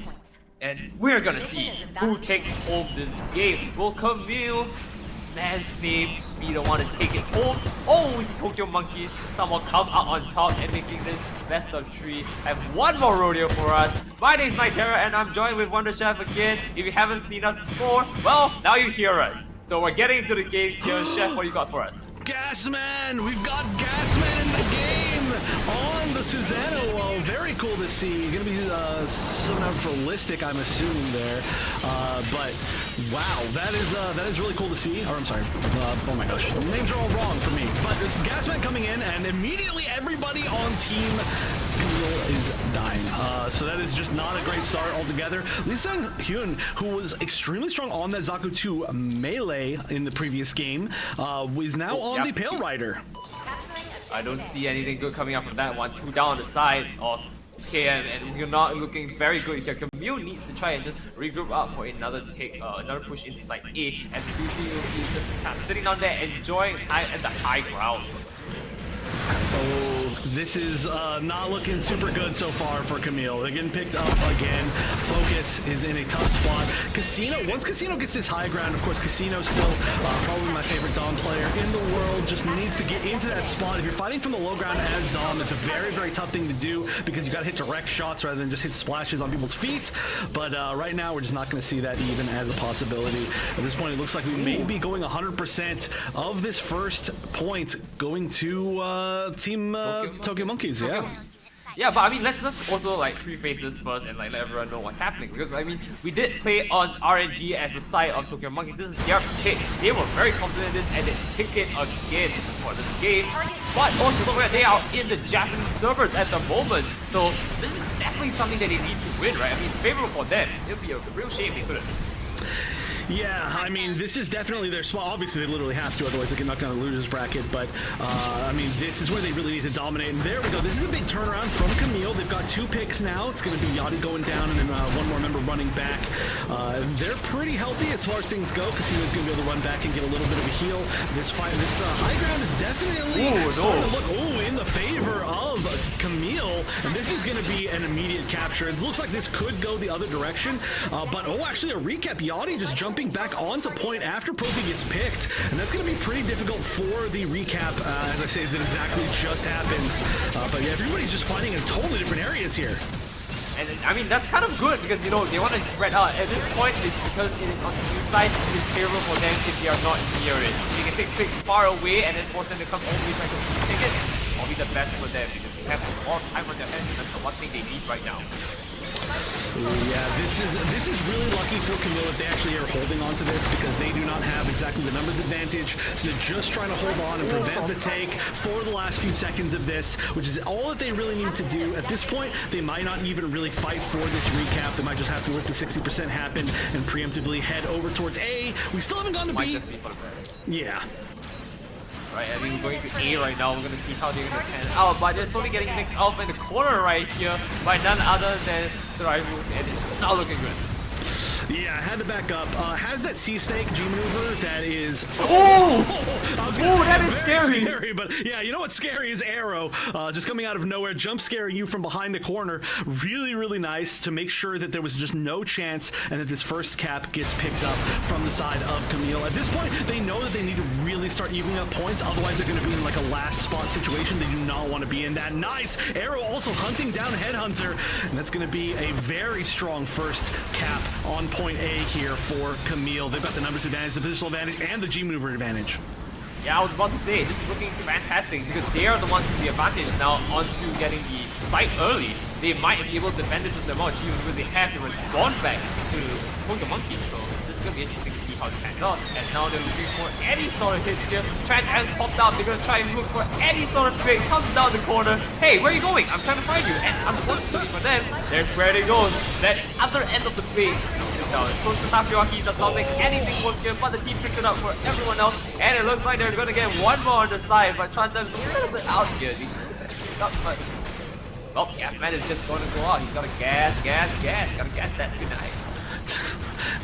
And we're gonna see who takes home this game. Will Kamille, Man's Name, be the one to take it home? Oh, we see Tokyo Monkeys somehow come out on top and making this best of 3. Have one more rodeo for us. My name's Mike Terra and I'm joined with Wonder Chef again. If you haven't seen us before, well, now you hear us. So we're getting into the games here. Chef, what do you got for us? Gasman! We've got Gasman in the game on the Susanoo. Well, very cool to see. Gonna be something out for Listic, I'm assuming there. But wow, that is really cool to see. Or I'm sorry. Oh my gosh, the names are all wrong for me. But this is Gasman coming in, and immediately everybody on team Kamille is dying. So that is just not a great start altogether. Lee Sang-hyun, who was extremely strong on that Zaku 2 melee in the previous game, is now on the Pale Rider. I don't see anything good coming out from that one. 2 down on the side of KM, and you're not looking very good here. Kamille needs to try and just regroup up for another another push into side A, and Lucy is just kind of sitting on there, enjoying time at the high ground. Oh, this is not looking super good so far for Kamille. They're getting picked up again. Focus is in a tough spot. Casino, once Casino gets this high ground, of course, Casino's still probably my favorite Dom player in the world. Just needs to get into that spot. If you're fighting from the low ground as Dom, it's a very, very tough thing to do because you got to hit direct shots rather than just hit splashes on people's feet. But right now, we're just not going to see that even as a possibility. At this point, it looks like we may be going 100% of this first point going to Team Tokyo Monkeys, yeah. Yeah, but I mean, let's also like preface this first and like let everyone know what's happening, because I mean, we did play on RNG as a side of Tokyo Monkeys. This is their pick. They were very confident in this and they picked it again for this game. But also, look where they are in the Japanese servers at the moment. So this is definitely something that they need to win, right? I mean, it's favorable for them. It would be a real shame if they couldn't. Yeah, I mean, this is definitely their spot. Obviously, they literally have to, otherwise they're not going to lose this bracket. But, I mean, this is where they really need to dominate. And there we go. This is a big turnaround from Kamille. They've got 2 picks now. It's going to be Yachty going down and then one more member running back. They're pretty healthy as far as things go. Casino's going to be able to run back and get a little bit of a heal. This high ground is definitely starting to look in the favor of Kamille. And this is going to be an immediate capture. It looks like this could go the other direction. But, actually, a recap. Yachty just jumping back onto point after Profi gets picked, and that's going to be pretty difficult for the recap, as I say, as it exactly just happens. But yeah, everybody's just fighting in totally different areas here. And I mean, that's kind of good because, you know, they want to spread out. At this point, it's because it is on the inside, it's favorable for them if they are not near it. They can take picks far away and then force them to come all the way trying to take it. It's probably the best for them because they have more time on their hands, and that's the one thing they need right now. Yeah, this is really lucky for Kamille if they actually are holding on to this, because they do not have exactly the numbers advantage, so they're just trying to hold on and prevent the take for the last few seconds of this, which is all that they really need to do. At this point, they might not even really fight for this recap. They might just have to let the 60% happen and preemptively head over towards A. We still haven't gone to B. Might just be for the best. Yeah. Right, I mean, we're going to A right now. We're going to see how they're going to pan out, but they're slowly getting mixed off in the corner right here by none other than Suraimu, and it's not looking good. Yeah, I had to back up. Has that sea snake G maneuver that is. Oh! I was gonna Oh, say that is very scary. But yeah, you know what's scary is Arrow just coming out of nowhere, jump scaring you from behind the corner. Really, really nice to make sure that there was just no chance and that this first cap gets picked up from the side of Kamille. At this point, they know that they need to really start evening up points, otherwise they're going to be in like a last spot situation. They do not want to be in that. Nice! Arrow also hunting down Headhunter, and that's going to be a very strong first cap on point A here for Kamille. They've got the numbers advantage, the positional advantage, and the G maneuver advantage. Yeah, I was about to say, this is looking fantastic because they are the ones with the advantage now onto getting the site early. They might be able to defend this with their more achievements when they have to respond back to Poke Monkeys. So this is going to be interesting to see how it pans out. And now they're looking for any sort of hits here. Trans has popped out. They're going to try and look for any sort of trade. Comes down the corner. Hey, where are you going? I'm trying to find you. And unfortunately for them, there's where they go. That other end of the plate is down. Close to Takoyaki does not make anything work here, but the team picks it up for everyone else. And it looks like they're going to get one more on the side. But Trans is a little bit out here. But well, Gasman is just going to go out. He's got to gas. Got to gas that tonight.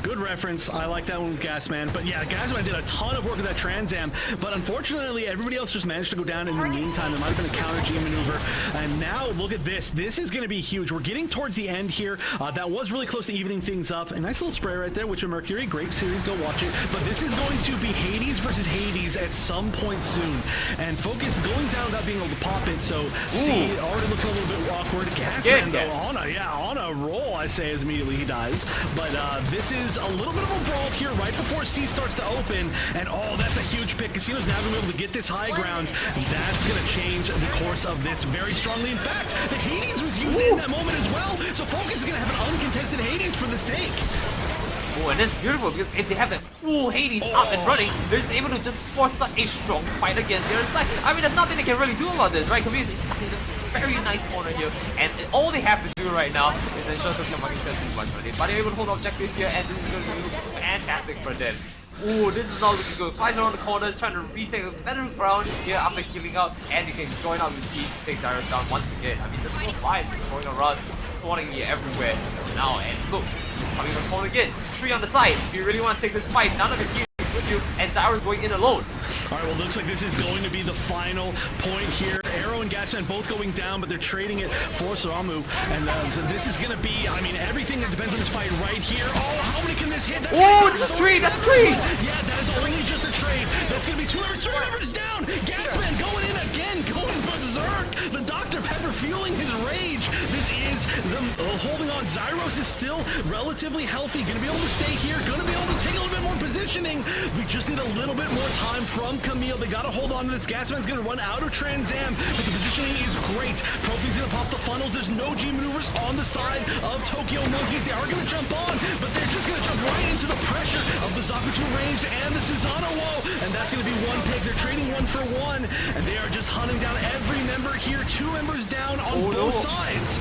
Good reference. I like that one with Gasman. But yeah, Gasman did a ton of work with that Trans Am, but unfortunately everybody else just managed to go down in the meantime. There might have been a counter G maneuver. And now look at this. This is going to be huge. We're getting towards the end here. That was really close to evening things up. A nice little spray right there, Witcher Mercury. Great series. Go watch it. But this is going to be Hades versus Hades at some point soon. And Focus going down without being able to pop it. So see, already looking a little bit awkward. Gasman though on a roll, I say, as immediately he dies. But this is a little bit of a brawl here right before C starts to open, and oh, that's a huge pick. Casino's now going to be able to get this high ground. That's going to change the course of this very strongly. In fact, the Hades was used in that moment as well, so Focus is going to have an uncontested Hades for this take. Oh, and it's beautiful because if they have that full Hades up and running, they're just able to just force such a strong fight against the other side. I mean, there's nothing they can really do about this, right? Kamille is stuck in this very nice corner here, and all they have to do right now is ensure Tokyo Monkeys doesn't do much on it. But they're able to hold objective here, and this is going to be fantastic for them. Ooh, this is not looking good. Flies around the corners, trying to retake a better ground here after healing up, and you can join up with T to take Darius down once again. I mean, there's no flies going around, swatting here everywhere now, and look, just coming on the corner again. Tree on the side. If you really want to take this fight, none of the team with you, and Zyra's going in alone. All right, well, looks like this is going to be the final point here. Arrow and Gasman both going down, but they're trading it for Saramu. And so this is going to be, I mean, everything that depends on this fight right here. Oh, how many can this hit? That's that's a trade! That's a trade! Yeah, that is only just a trade. That's going to be 2 members, 3 members down. Gasman going in again, going berserk. The Dr. Pepper fueling his rage. This is them holding on. Zyros is still relatively healthy. Going to be able to stay here. Going to be able to take a little bit more positioning. We just need a little bit more time from Kamille. They got to hold on to this. Gasman's going to run out of Trans Am, but the positioning is great. Profi's going to pop the funnels. There's no G maneuvers on the side of Tokyo Monkeys. They are going to jump on, but they're just going to jump right into the pressure of the Zakutu ranged and the Susanoo wall, and that's going to be one pick. They're trading 1 for 1, and they are just hunting down every member here. 2 members down on both sides.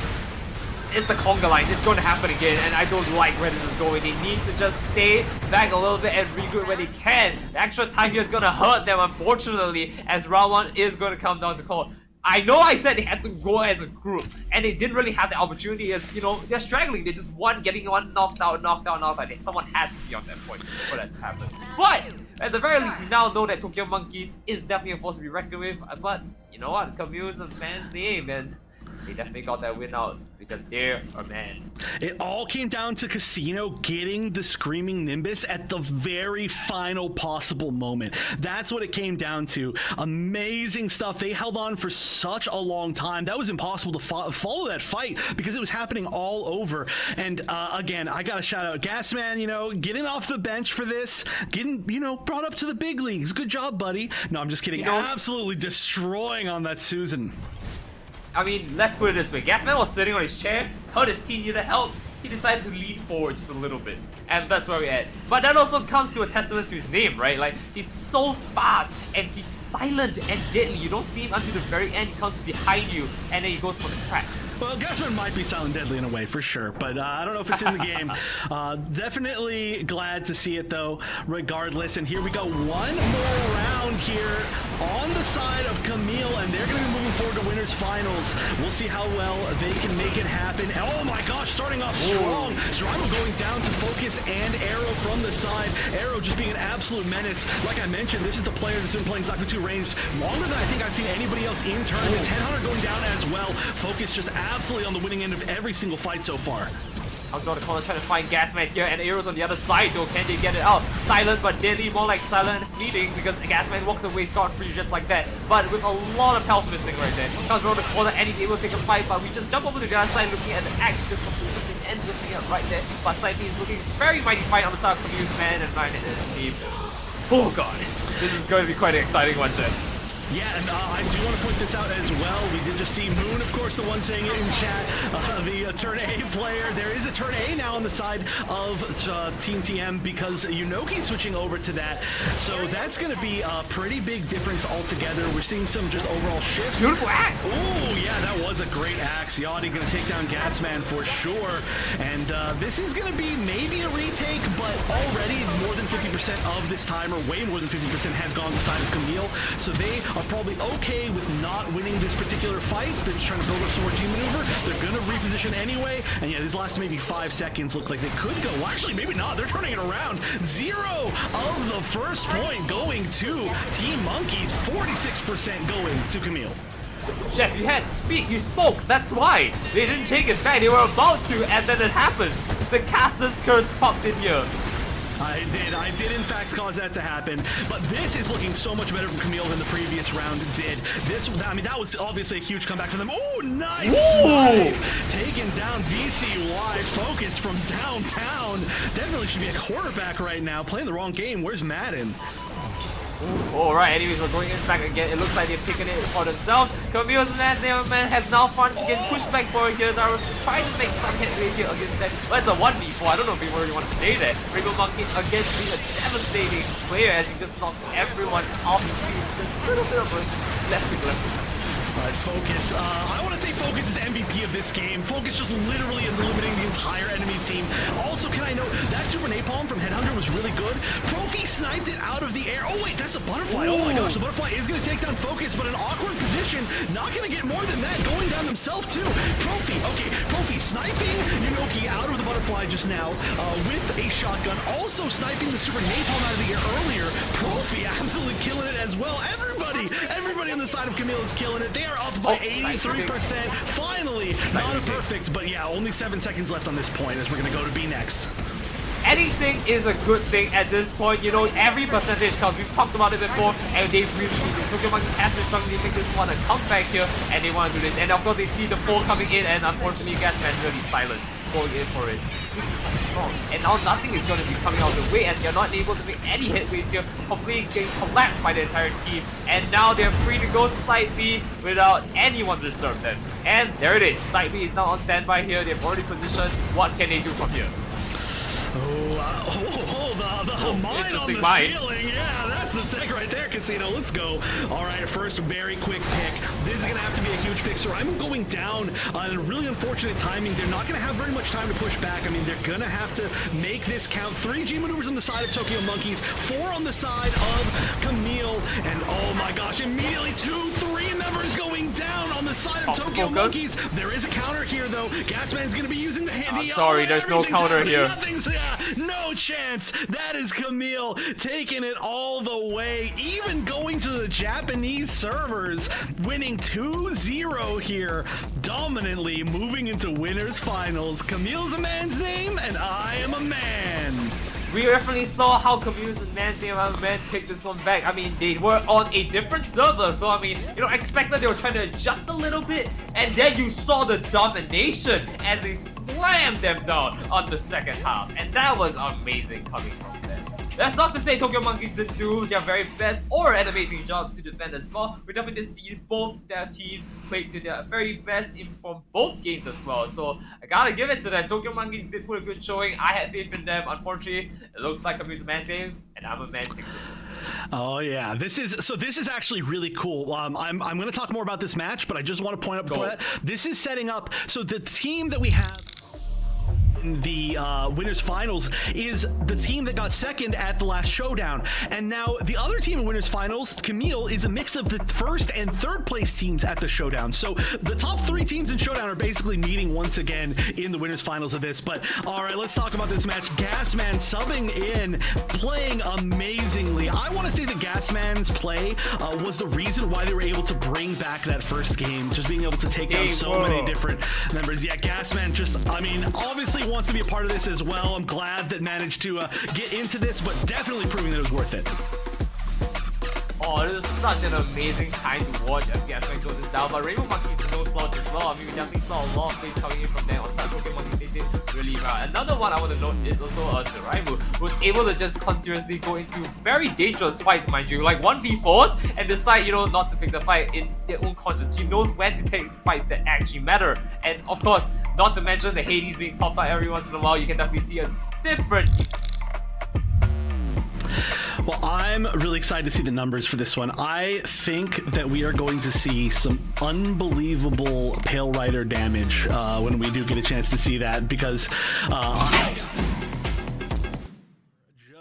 It's the conga line. It's going to happen again, and I don't like where this is going. They need to just stay back a little bit and regroup where they can. The extra time here is going to hurt them, unfortunately, as round 1 is going to come down to call. I know I said they had to go as a group, and they didn't really have the opportunity as, you know, they're struggling. They just getting one knocked out. Someone had to be on that point for that to happen. But, at the very least, we now know that Tokyo Monkeys is definitely a force to be reckoned with. But, you know what? Kamille is a man's name, and they definitely got that win out because they're a man. It all came down to Casino getting the Screaming Nimbus at the very final possible moment. That's what it came down to. Amazing stuff. They held on for such a long time. That was impossible to follow that fight because it was happening all over. And again, I gotta shout out Gasman, you know, getting off the bench for this, getting, you know, brought up to the big leagues. Good job, buddy. No, I'm just kidding. You know, absolutely destroying on that Susan. I mean, let's put it this way. Gasman was sitting on his chair, heard his team needed help, he decided to lean forward just a little bit. And that's where we're at. But that also comes to a testament to his name, right? Like, he's so fast, and he's silent and deadly. You don't see him until the very end. He comes behind you, and then he goes for the crack. Well, Gasman might be silent deadly in a way, for sure, but I don't know if it's in the game. Definitely glad to see it, though, regardless. And here we go, one more round here on the side of Kamille, and they're going to be moving forward to win winners finals. We'll see how well they can make it happen. Oh my gosh, starting off strong. Survival going down to Focus and Arrow from the side. Arrow just being an absolute menace. Like I mentioned, this is the player that's been playing Zaku 2 ranged longer than I think I've seen anybody else in tournament. 1000 going down as well. Focus just absolutely on the winning end of every single fight so far. Comes around the corner trying to find Gasman here, and Arrows on the other side though. Can they get it out? Silent but deadly, more like silent and fleeting, because Gasman walks away scot-free just like that. But with a lot of health missing right there. Comes around the corner and he's able to take a fight, but we just jump over to the other side looking at the axe, just completely and looking at right there. But Side B is looking very mighty fine on the side of Kamille's man and Ryan and his team. Oh god, this is going to be quite an exciting one, Jen. Yeah, and I do want to point this out as well. We did just see Moon, of course, the one saying it in chat, the turn A player. There is a turn A now on the side of Team TM because Yunoki's switching over to that. So that's going to be a pretty big difference altogether. We're seeing some just overall shifts. Beautiful axe! Oh, yeah, that was a great axe. Yachty going to take down Gasman for sure. And this is going to be maybe a retake, but already more than 50% of this timer, way more than 50% has gone to the side of Kamille. So they are probably okay with not winning this particular fight. They're just trying to build up some more G maneuver. They're going to reposition anyway. And yeah, these last maybe 5 seconds look like they could go. Well, actually, maybe not. They're turning it around. 0 of the first point going to Team Monkeys. 46% going to Kamille. Chef, you had to speak, you spoke, that's why. They didn't take it back, they were about to, and then it happened. The caster's curse popped in here. I did in fact cause that to happen, but this is looking so much better from Kamille than the previous round did. I mean, that was obviously a huge comeback for them. Oh, nice snipe! Taking down VCY, Focus from downtown. Definitely should be a quarterback right now, playing the wrong game. Where's Madden? Alright, anyways, we're going in back again. It looks like they're picking it for themselves. Kamille's man has now found to get pushed back forward here. Zaros trying to make some headway here against that. But it's a 1v4. I don't know if we really want to stay there. Rainbow Monkey again being a devastating player as he just knocks everyone off the field. Just a little bit of a left. Alright, Focus. I want to say Focus is MVP of this game. Focus just literally eliminating the entire enemy team. Also, can I note, that Super Napalm from Headhunter was really good. Profi sniped it out of the air. Oh wait, that's a butterfly. Oh my gosh, the butterfly is going to take down Focus, but an awkward position. Not going to get more than that. Going down themselves too. Profi, okay, Profi sniping Yunoki out of the butterfly just now with a shotgun. Also sniping the Super Napalm out of the air earlier. Profi absolutely killing it as well. Everybody on the side of Kamille is killing it. They are up by 83%. Finally, not a perfect, but yeah, only 7 seconds left on this point as we're going to go to B next. Anything is a good thing at this point, you know, every percentage counts. We've talked about it before, and they've really used it. Tokyo Monkey has been struggling to make this one a comeback here, and they want to do this. And of course, they see the 4 coming in, and unfortunately, Gasman's really silent, going in for his strong. And now nothing is going to be coming out of the way, and they're not able to make any headways here, completely getting collapsed by the entire team. And now they're free to go to Side B without anyone to disturb them. And there it is. Side B is now on standby here. They've already positioned. What can they do from here? The mine on the ceiling. Yeah, that's the tech right there, Casino. Let's go. All right, first very quick pick. This is going to have to be a huge pick. So I'm going down on really unfortunate timing. They're not going to have very much time to push back. I mean, they're going to have to make this count. 3 G maneuvers on the side of Tokyo Monkeys, 4 on the side of Kamille, and oh my gosh, immediately 2-3 numbers going down on the side of Tokyo Monkeys. There is a counter here, though. Gasman's going to be using the hand. I'm sorry, there's no counter here. No chance. That is Kamille taking it all the way, even going to the Japanese servers, winning 2-0 here, dominantly moving into winners finals. Camille's a man's name, and I am a man. We definitely saw how Kamille's man's name of a man take this one back. I mean, they were on a different server, so I mean, you know, expected they were trying to adjust a little bit, and then you saw the domination as they slammed them down on the second half, and that was amazing coming from them. That's not to say Tokyo Monkeys didn't do their very best or an amazing job to defend as well. We definitely see both their teams played to their very best from both games as well. So I gotta give it to them. Tokyo Monkeys did put a good showing. I had faith in them. Unfortunately, it looks like Kamille's a man's game, and I'm a man takes this one. Oh yeah, this is actually really cool. I'm going to talk more about this match, but I just want to point out before that, this is setting up so the team that we have. in the winners finals is the team that got second at the last showdown. And now the other team in winners finals, Kamille, is a mix of the first and third place teams at the showdown. So the top 3 teams in showdown are basically meeting once again in the winners finals of this. But all right, let's talk about this match. Gasman subbing in, playing amazingly. I want to say that Gasman's play was the reason why they were able to bring back that first game, just being able to take down so many different members. Yeah, Gasman just, I mean, obviously wants to be a part of this as well. I'm glad that managed to get into this, but definitely proving that it was worth it. Oh, this is such an amazing time to watch as Gasman goes this down. But Rainbow Monkeys is no slouch as well. I mean, we definitely saw a lot of plays coming in from there. On side Pokemon Monkeys, they did really well. Another one I want to note is also Saraimu, who was able to just continuously go into very dangerous fights, mind you, like 1v4s, and decide, you know, not to pick the fight in their own conscience. He knows when to take fights that actually matter. And of course, not to mention the Hades being popped out every once in a while, you can definitely see a different. Well, I'm really excited to see the numbers for this one. I think that we are going to see some unbelievable Pale Rider damage when we do get a chance to see that, because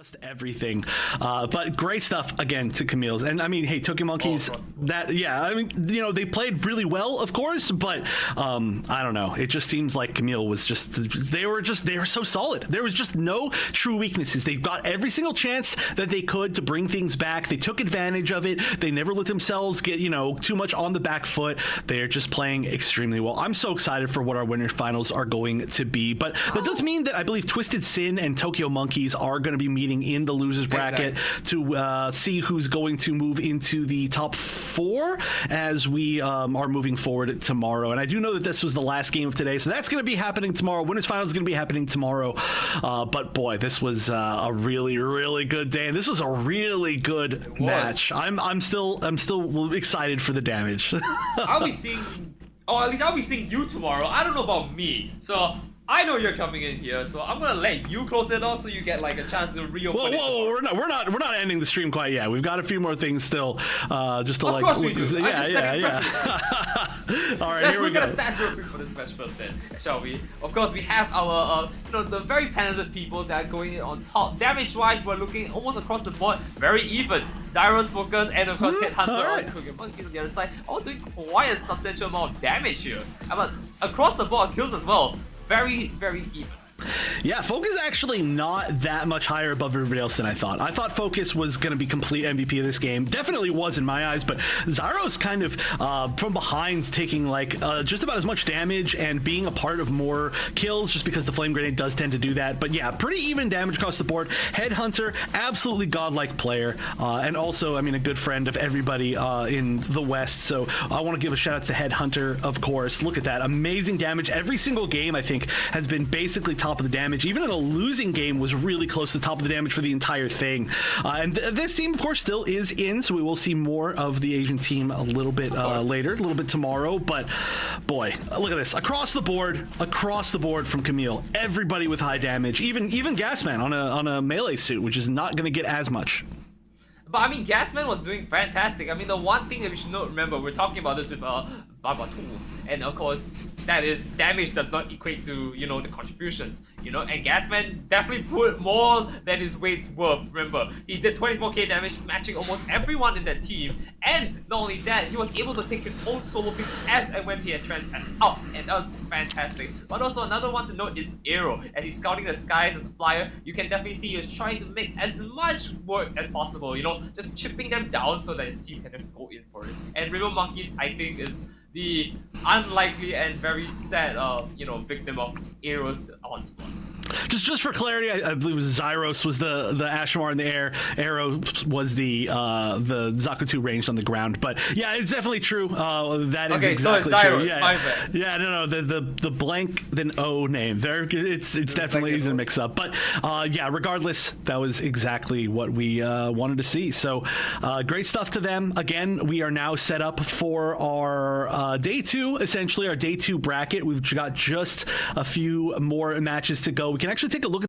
just everything. But great stuff again to Kamille's. And I mean, hey, Tokyo Monkeys, that, yeah, I mean, you know, they played really well, of course, but I don't know. It just seems like Kamille was just, they were so solid. There was just no true weaknesses. They got every single chance that they could to bring things back. They took advantage of it. They never let themselves get, you know, too much on the back foot. They're just playing extremely well. I'm so excited for what our winners finals are going to be, but that does mean that I believe Twisted Sin and Tokyo Monkeys are going to be meeting in the losers bracket to see who's going to move into the top 4 as we are moving forward tomorrow. And I do know that this was the last game of today, so that's going to be happening tomorrow. Winners finals is going to be happening tomorrow. But boy, this was a really, really good day, and this was a really good match. I'm still excited for the damage. I'll be seeing, or at least I'll be seeing you tomorrow. I don't know about me, so I know you're coming in here, so I'm gonna let you close it off so you get like a chance to reopen it. Whoa, we're not ending the stream quite yet. We've got a few more things still, just to of like. Of course we do. Yeah. All right, here we go. Let's look at the stats real quick for this match first, then, shall we? Of course, we have our, you know, the very talented people that are going in on top. Damage-wise, we're looking almost across the board, very even. Zyros, Focus, and of course Headhunter on Tokyo Monkeys on the other side, all doing quite a substantial amount of damage here. But across the board, kills as well. Very, very even. Yeah, Focus actually not that much higher above everybody else than I thought. I thought Focus was going to be complete MVP of this game. Definitely was in my eyes, but Zyro's kind of from behind taking like just about as much damage and being a part of more kills just because the Flame Grenade does tend to do that. But yeah, pretty even damage across the board. Headhunter, absolutely godlike player, and also, I mean, a good friend of everybody in the West. So I want to give a shout out to Headhunter, of course. Look at that. Amazing damage. Every single game, I think, has been basically top of the damage. Even in a losing game was really close to the top of the damage for the entire thing. And this team, of course, still is in, so we will see more of the Asian team a little bit later, a little bit tomorrow. But boy, look at this. Across the board from Kamille. Everybody with high damage, even Gasman on a melee suit, which is not going to get as much. But I mean, Gasman was doing fantastic. I mean, the one thing that we should not remember, we're talking about this with Baba tools, and of course, that is damage does not equate to, you know, the contributions, you know, and Gasman definitely put more than his weight's worth. Remember, he did 24k damage, matching almost everyone in that team, and not only that, he was able to take his own solo picks as and when he had trans out, and that was fantastic. But also another one to note is Aero. As he's scouting the skies as a flyer, you can definitely see he was trying to make as much work as possible, you know, just chipping them down so that his team can just go in for it. And Rainbow Monkeys, I think, is the unlikely and very sad, you know, victim of Aero's onslaught. Just for clarity, I believe it was Zyros was the Ashmar in the air. Aero was the Zakutu ranged on the ground. But yeah, it's definitely true. That is exactly so it's Zyros, true. Yeah, my bad. Yeah, no, the blank then O name there. It's definitely easy to mix up. But yeah, regardless, that was exactly what we wanted to see. So great stuff to them. Again, we are now set up for our day 2, essentially our day 2 bracket. We've got just a few more matches to go. We can actually take a look at